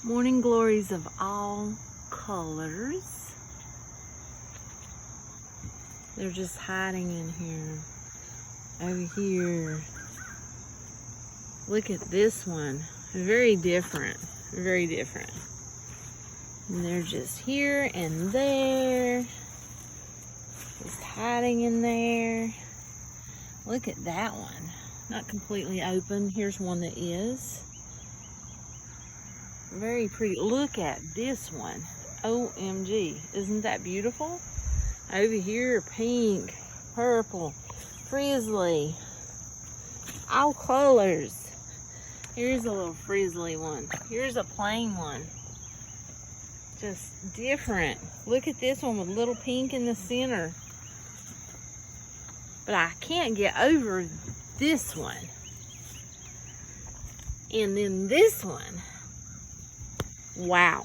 Morning glories of all colors. They're just hiding in here. Over here. Look at this one. Very different. Very different. And they're just here and there. Just hiding in there. Look at that one. Not completely open. Here's one that is. Very pretty. Look at this one. OMG. Isn't that beautiful? Over here, pink, purple, frizzly. All colors. Here's a little frizzly one. Here's a plain one. Just different. Look at this one with little pink in the center. But I can't get over this one. And then this one. Wow.